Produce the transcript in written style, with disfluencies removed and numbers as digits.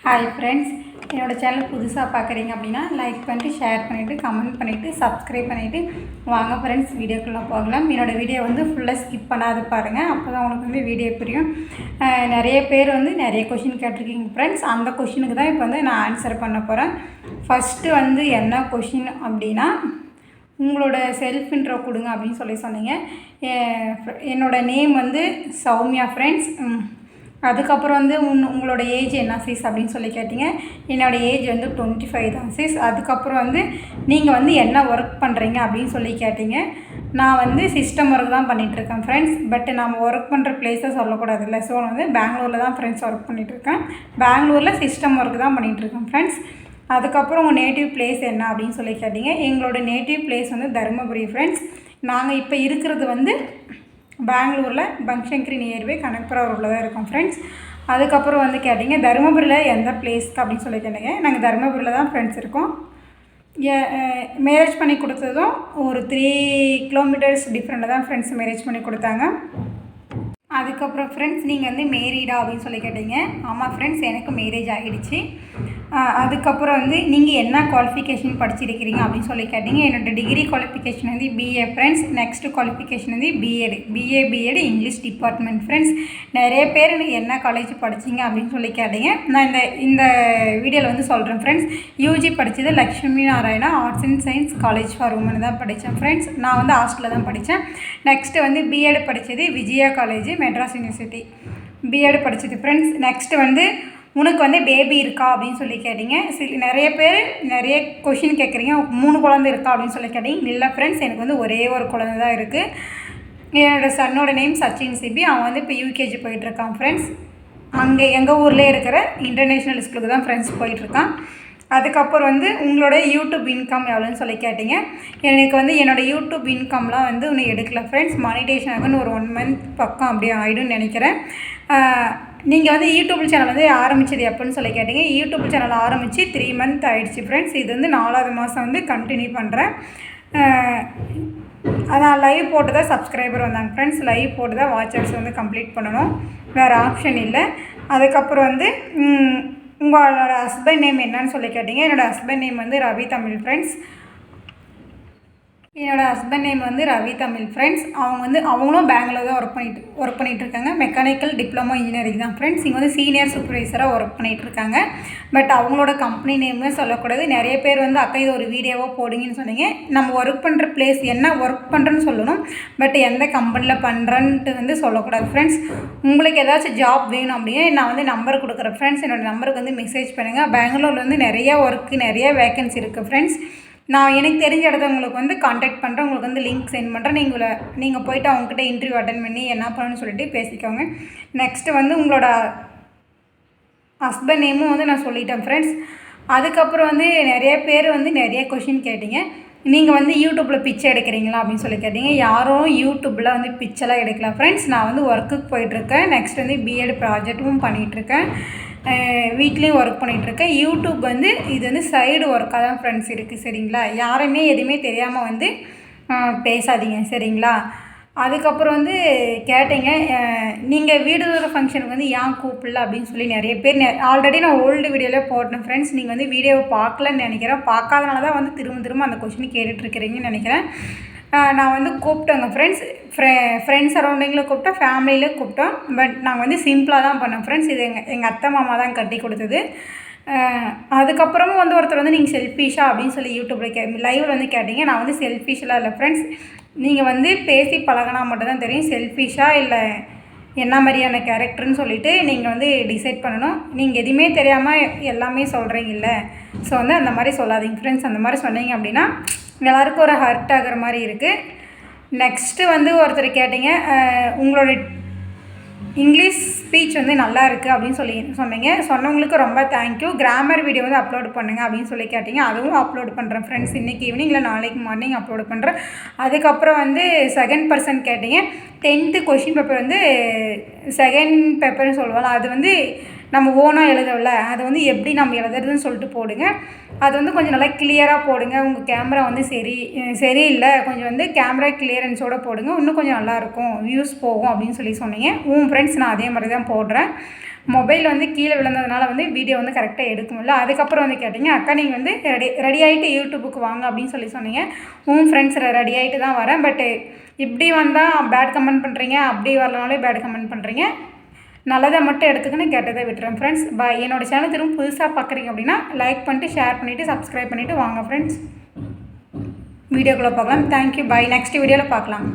Hi friends, என்னோடய channel புதுசாக பார்க்குறீங்க அப்படின்னா லைக் பண்ணிட்டு, ஷேர் பண்ணிவிட்டு, கமெண்ட் பண்ணிவிட்டு, சப்ஸ்கிரைப் பண்ணிவிட்டு வாங்க ஃப்ரெண்ட்ஸ், வீடியோக்குள்ளே போகலாம். என்னோடய வீடியோ ஃபுல்லாக ஸ்கிப் பண்ணாது பாருங்கள். அப்போ தான் உங்களுக்கு வீடியோ புரியும். நிறைய பேர் நிறைய கொஷின் கேட்டிருக்கீங்க ஃப்ரெண்ட்ஸ். அந்த கொஷினுக்கு தான் இப்போ நான் ஆன்சர் பண்ண போகிறேன். ஃபஸ்ட்டு என்ன கொஷின் அப்படின்னா, உங்களோட செல்ஃப் இன்ட்ரோ கொடுங்க அப்படின்னு சொன்னீங்க. என்னோடய நேம் சௌமியா ஃப்ரெண்ட்ஸ். அதுக்கப்புறம் உங்களோட ஏஜ் என்ன சீஸ் அப்படின்னு கேட்டிங்க. என்னோடய ஏஜ் 25 தான் சீஸ். அதுக்கப்புறம் நீங்கள் என்ன ஒர்க் பண்ணுறீங்க அப்படின்னு கேட்டிங்க. நான் சிஸ்டம் ஒர்க் தான் பண்ணிகிட்ருக்கேன் ஃப்ரெண்ட்ஸ். பட் நம்ம ஒர்க் பண்ணுற பிளேஸை சொல்லக்கூடாதுல்ல. ஸோ பெங்களூரில் தான் ஃப்ரெண்ட்ஸ் ஒர்க் பண்ணிகிட்ருக்கேன். பெங்களூரில் சிஸ்டம் ஒர்க் தான் பண்ணிகிட்ருக்கேன் ஃப்ரெண்ட்ஸ். அதுக்கப்புறம் உங்கள் நேட்டிவ் பிளேஸ் என்ன அப்படின்னு கேட்டிங்க. எங்களோட நேட்டிவ் பிளேஸ் தருமபுரி ஃப்ரெண்ட்ஸ். நாங்கள் இப்போ இருக்கிறது பெங்களூரில் பங்க்ஷங்கரி நியர்பை கனகபுரா ரோட்டில் தான் இருக்கோம் ஃப்ரெண்ட்ஸ். அதுக்கப்புறம் கேட்டிங்க தருமபுரியில் எந்த பிளேஸ்க்கு அப்படின்னு கேட்டிங்க. நாங்கள் தருமபுரியில் தான் ஃப்ரெண்ட்ஸ் இருக்கோம். மேரேஜ் பண்ணி கொடுத்ததும் ஒரு 3 கிலோமீட்டர்ஸ் டிஃப்ரெண்ட்டில் தான் ஃப்ரெண்ட்ஸ் மேரேஜ் பண்ணி கொடுத்தாங்க. அதுக்கப்புறம் ஃப்ரெண்ட்ஸ் நீங்கள் மேரீடா அப்படின்னு கேட்டீங்க. ஆமாம் ஃப்ரெண்ட்ஸ், எனக்கு மேரேஜ் ஆகிடுச்சு. அதுக்கப்புறம் நீங்கள் என்ன குவாலிஃபிகேஷன் படிச்சிருக்கிறீங்க அப்படின்னு கேட்டிங்க. என்னோடய degree qualification BA friends. Next qualification BEd English department friends. நிறைய பேர் என்ன காலேஜ் படிச்சிங்க அப்படின்னு கேட்டிங்க. நான் இந்த வீடியோவில் சொல்கிறேன் ஃப்ரெண்ட்ஸ். யூஜி படித்தது Lakshmi Narayana arts and science college for women தான் படித்தேன் ஃப்ரெண்ட்ஸ். நான் ஹாஸ்டலில் தான் படித்தேன். நெக்ஸ்ட்டு பிஎட் படித்தது Vijaya college Madras university BEd படித்தது ஃப்ரெண்ட்ஸ். நெக்ஸ்ட்டு உனக்கு பேபி இருக்கா அப்படின்னு கேட்டிங்க. நிறைய பேர் நிறைய கொஷின் கேட்குறீங்க. 3 குழந்தை இருக்கா அப்படின்னு கேட்டிங்க. இல்லை ஃப்ரெண்ட்ஸ், எனக்கு ஒரே ஒரு குழந்தை தான் இருக்குது. என்னோடய சன்னோட நேம் சச்சின் சிபி. அவன் இப்போ யூகேஜி போயிட்டுருக்கான் ஃப்ரெண்ட்ஸ். அங்கே எங்கள் ஊரில் இருக்கிற இன்டர்நேஷ்னல் ஸ்கூலுக்கு தான் ஃப்ரெண்ட்ஸ் போயிட்டுருக்கான். அதுக்கப்புறம் உங்களோட யூடியூப் இன்கம் எவ்வளோன்னு கேட்டிங்க. எனக்கு என்னோடய யூடியூப் இன்கம்லாம் இன்னும் எடுக்கல ஃப்ரெண்ட்ஸ். மானிட்டேஷன் ஆகுன்னு ஒரு 1 மந்த் பக்கம் அப்படியே ஆகிடும்னு நினைக்கிறேன். நீங்கள் யூடியூப் சேனல் ஆரம்பித்தது எப்போன்னு கேட்டிங்க. யூடியூப் சேனல் ஆரம்பித்து 3 மந்த் ஆகிடுச்சு ஃப்ரெண்ட்ஸ். இது 4வது மாதம் கண்டினியூ பண்ணுறேன். அதான் லைவ் போட்டு தான் சப்ஸ்கிரைபர் வந்தாங்க ஃப்ரெண்ட்ஸ். லைவ் போட்டு தான் வாட்சர்ஸ் கம்ப்ளீட் பண்ணணும். வேறு ஆப்ஷன் இல்லை. அதுக்கப்புறம் உங்களோட ஹஸ்பண்ட் நேம் என்னன்னு கேட்டிங்க. என்னோடய husband name Ravi Tamil friends. என்னோடய husband name Ravi Tamil friends. அவங்களும் பெங்களூர் தான் ஒர்க் பண்ணிகிட்ருக்காங்க. மெக்கானிக்கல் டிப்ளமோ இன்ஜினியரிங் தான் ஃப்ரெண்ட்ஸ். இங்கே சீனியர் சூப்பர்வைசராக ஒர்க் பண்ணிகிட்ருக்காங்க. பட் அவங்களோட கம்பெனி நேமே சொல்லக்கூடாது. நிறைய பேர் அக்கா இது ஒரு வீடியோவாக போடுங்கன்னு சொன்னீங்க. நம்ம ஒர்க் பண்ணுற பிளேஸ் என்ன ஒர்க் பண்ணுறேன்னு சொல்லணும். பட் எந்த கம்பெனியில் பண்ணுறேன்ட்டு சொல்லக்கூடாது ஃப்ரெண்ட்ஸ். உங்களுக்கு ஏதாச்சும் ஜாப் வேணும் அப்படின்னா நான் நம்பர் கொடுக்குறேன் ஃப்ரெண்ட்ஸ். என்னோடய நம்பருக்கு மெசேஜ் பண்ணுங்கள். பெங்களூரில் நிறைய ஒர்க்கு நிறைய வேக்கன்சி இருக்குது ஃப்ரெண்ட்ஸ். நான் எனக்கு தெரிஞ்ச இடத்த உங்களுக்கு காண்டாக்ட் பண்ணுறேன். உங்களுக்கு லிங்க் சென்ட் பண்ணுறேன். நீங்கள் போய்ட்டு அவங்ககிட்ட இன்டர்வியூ அட்டன் பண்ணி என்ன பண்ணணும்னு சொல்லிட்டு பேசிக்கோங்க. நெக்ஸ்ட்டு உங்களோட ஹஸ்பண்ட் நேமும் நான் சொல்லிட்டேன் ஃப்ரெண்ட்ஸ். அதுக்கப்புறம் நிறைய பேர் நிறைய கொஷின் கேட்டிங்க. நீங்கள் யூடியூப்பில் பிச்சை எடுக்கிறீங்களா அப்படின்னு கேட்டிங்க. யாரும் யூடியூப்பில் பிச்செல்லாம் எடுக்கல ஃப்ரெண்ட்ஸ். நான் ஒர்க்குக்கு போயிட்டுருக்கேன். நெக்ஸ்ட் பிஎட் ப்ராஜெக்ட்டும் பண்ணிகிட்ருக்கேன். வீட்லேயும் ஒர்க் பண்ணிகிட்ருக்கேன். யூடியூப் இது சைடு ஒர்க்காக தான் ஃப்ரெண்ட்ஸ் இருக்குது. சரிங்களா? யாருமே எதுவுமே தெரியாமல் பேசாதீங்க. சரிங்களா? அதுக்கப்புறம் கேட்டிங்க, நீங்கள் வீடு ஃபங்க்ஷனுக்கு ஏன் கூப்பிடல அப்படின்னு நிறைய பேர் ஆல்ரெடி நான் ஓல்டு வீடியோவில் போட்டேன் ஃப்ரெண்ட்ஸ். நீங்கள் வீடியோவை பார்க்கலன்னு நினைக்கிறேன். பார்க்காதனால தான் திரும்ப அந்த கொஸ்டின் கேட்டுட்ருக்கிறீங்கன்னு நினைக்கிறேன். நான் கூப்பிட்டேங்க ஃப்ரெண்ட்ஸ். ஃப்ரெண்ட்ஸ் சரௌண்டிங்கில் கூப்பிட்டோம், ஃபேமிலியில் கூப்பிட்டோம். பட் நாங்கள் சிம்பிளாக தான் பண்ணோம் ஃப்ரெண்ட்ஸ். இது எங்கள் அத்தை மாமா தான் கட்டி கொடுத்தது. அதுக்கப்புறமும் ஒருத்தர் நீங்கள் செல்ஃபிஷா அப்படின்னு யூடியூப்பில் லைவில் கேட்டிங்க. நான் செல்ஃபிஷெலாம் இல்லை ஃப்ரெண்ட்ஸ். நீங்கள் பேசி பழகினா மட்டும்தான் தெரியும் செல்ஃபிஷா இல்லை என்ன மாதிரியான கேரக்டர்னு சொல்லிவிட்டு நீங்கள் டிசைட் பண்ணணும். நீங்கள் எதுவுமே தெரியாமல் எல்லாமே சொல்கிறீங்கல்ல. ஸோ அந்த மாதிரி சொல்லாதீங்க ஃப்ரெண்ட்ஸ். அந்த மாதிரி சொன்னீங்க அப்படின்னா எல்லாருக்கும் ஒரு ஹர்ட் ஆகிற மாதிரி இருக்குது. நெக்ஸ்ட்டு ஒருத்தர் கேட்டிங்க, உங்களோட இங்கிலீஷ் ஸ்பீச் நல்லா இருக்குது அப்படின்னு சொன்னீங்க. சொன்னவங்களுக்கு ரொம்ப தேங்க்யூ. கிராமர் வீடியோ அப்லோட் பண்ணுங்கள் அப்படின்னு கேட்டிங்க. அதுவும் அப்லோட் பண்ணுறேன் ஃப்ரெண்ட்ஸ். இன்றைக்கி ஈவினிங் இல்லை நாளைக்கு மார்னிங் அப்லோட் பண்ணுறேன். அதுக்கப்புறம் செகண்ட் பர்சன் கேட்டிங்க. 10th கொஷின் பேப்பர் செகண்ட் பேப்பர்னு சொல்லுவாங்க. அது நம்ம ஓனாக எழுதவில்ல. அது எப்படி நம்ம எழுதுறதுன்னு சொல்லிட்டு போடுங்க. அது கொஞ்சம் நல்லா கிளியராக போடுங்க. உங்கள் கேமரா சரியில்லை, கொஞ்சம் கேமரா கிளியரன்ஸோடு போடுங்க, இன்னும் கொஞ்சம் நல்லாயிருக்கும், வியூஸ் போகும் அப்படின்னு சொன்னீங்க. ஃப்ரெண்ட்ஸ், நான் அதே மாதிரி தான் போடுறேன். மொபைல் வந்து கீழே விழுந்ததுனால வந்து வீடியோ வந்து கரெக்டாக எடுக்க முடியல. அதுக்கப்புறம் வந்து கேட்டிங்க, அக்கா நீங்கள் வந்து ரெடி ஆகிட்டு யூடியூபுக்கு வாங்க அப்படின்னு சொன்னீங்க. ஃப்ரெண்ட்ஸ் ரெடி ஆகிட்டு தான் வரேன். பட்டு இப்படி வந்தால் பேட் கமெண்ட் பண்ணுறீங்க, அப்படி வரலனாலே பேட் கமெண்ட் பண்ணுறீங்க. நல்லதை மட்டும் எடுத்துக்கின்னு கெட்டதை விட்டுறேன் ஃப்ரெண்ட்ஸ். பாய். என்னோடய சேனல் திரும்ப புதுசாக பார்க்குறீங்க அப்படின்னா லைக் பண்ணிட்டு ஷேர் பண்ணிவிட்டு சப்ஸ்கிரைப் பண்ணிவிட்டு வாங்க ஃப்ரெண்ட்ஸ். வீடியோக்குள்ளே பார்க்கலாம். தேங்க்யூ. பாய். நெக்ஸ்ட் வீடியோவில் பார்க்கலாம்.